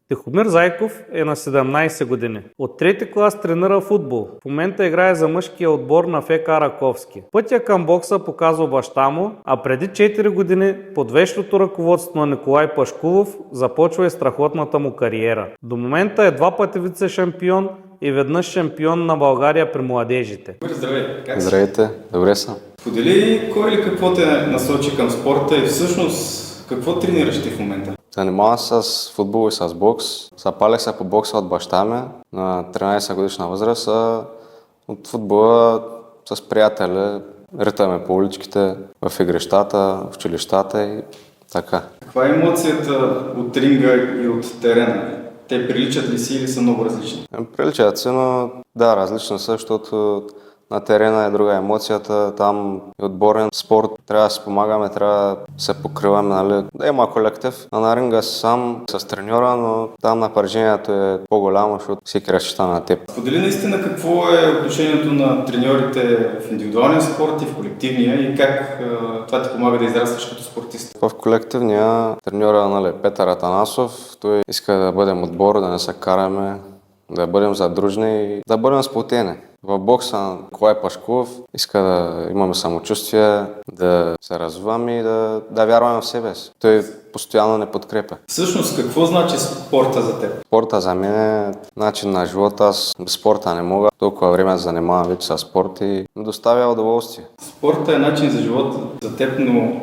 Тихомир Зайков е на 17 години. От трети клас тренира футбол. В момента играе за мъжкия отбор на ФК Раковски. Пътя към бокса показва баща му, а преди 4 години под вещото ръководство на Николай Пашкулов започва и страхотната му кариера. До момента е 2 пъти вице-шампион и веднъж шампион на България при младежите. Здравей, как си? Здравейте, добре съм. Подели кой или какво те насочи към спорта и всъщност какво тренираш ти в момента? Занимавам се с футбол и с бокс. Запалих се по бокса от баща ми на 13 годишна възраст, а от футбола с приятели ритаме по уличките, в игрищата, в училищата и така. Каква е емоцията от ринга и от терена? Те приличат ли си или са много различни? Приличат се, но да, различно са, защото на терена е друга емоцията, там е отборен спорт, трябва да се помагаме, трябва да се покриваме, нали? Да има колектив. А на ринга си сам с треньора, но там напрежението е по-голямо, защото всеки разчита на теб. Подели наистина какво е отношението на треньорите в индивидуалния спорт и в колективния и как това ти помага да израстваш като спортист? В колективния треньора, нали, Петър Атанасов, той иска да бъдем отбор, да не се караме, да бъдем задружни и да бъдем сплотени. В бокса Николай Пашкулов иска да имаме самочувствие, да се развиваме и да вярваме в себе си. Той постоянно не подкрепя. Всъщност какво значи спорта за теб? Спорта за мен е начин на живота. Аз без спорта не мога. Толкова време да занимавам вече с спорт и ми доставя удоволствие. Спорта е начин за живот за теб, но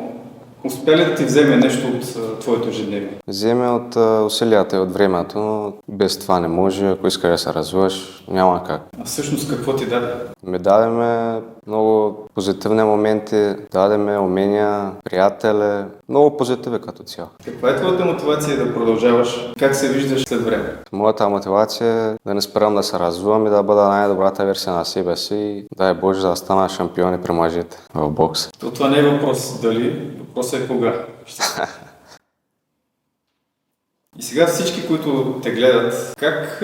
успя ли да ти вземе нещо от твоето ежедневие? Вземе от усилията и от времето, но без това не може. Ако искаш да се развиваш, няма как. А всъщност какво ти даде? Ми дадеме много позитивни моменти, дадеме умения, приятели, много позитиви като цяло. Каква е твоята мотивация да продължаваш? Как се виждаш след време? Моята мотивация е да не спирам да се развивам и да бъда най-добрата версия на себе си и дай Боже да стана шампиони при мъжете в бокса. Това не е въпрос дали, въпросът е кога. И сега всички, които те гледат, как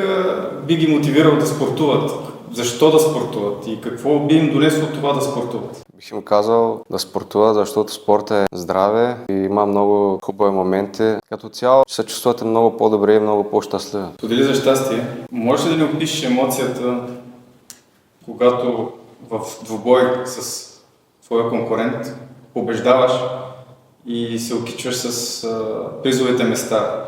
би ги мотивирал да спортуват? Защо да спортуват? И какво би им донесло това да спортуват? Бих им казал да спортуват, защото спорт е здраве и има много хубави моменти. Като цяло се чувствате много по-добре и много по-щастливи. Подели за щастие. Можеш ли да ни опишеш емоцията, когато в двубой с твоя конкурент побеждаваш и се окичваш с призовите места?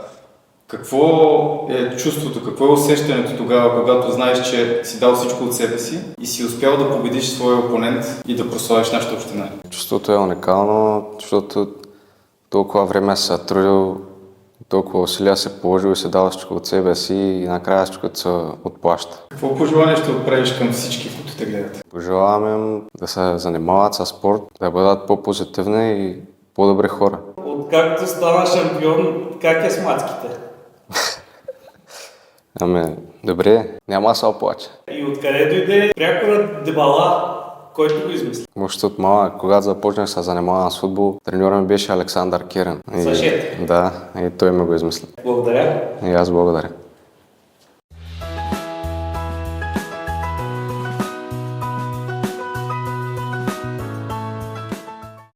Какво е чувството, какво е усещането тогава, когато знаеш, че си дал всичко от себе си и си успял да победиш своя опонент и да прославиш нашата община? Чувството е уникално, защото толкова време се трудил, толкова усилия се положил и се дал всичко от себе си и накрая всичко се отплаща. Какво пожелание ще отправиш към всички, които те гледат? Пожелавам им да се занимават с спорт, да бъдат по-позитивни и по-добри хора. Откакто стана шампион, как е с мацките? Ами, добре, няма да се оплача. И откъде дойде прякорът Дебала, който го измисли? Още от малък, когато започнах да се занимавам с футбол, треньорът ми беше Александър Керен. Съжет. Да, и той ми го измисли. Благодаря. И аз благодаря.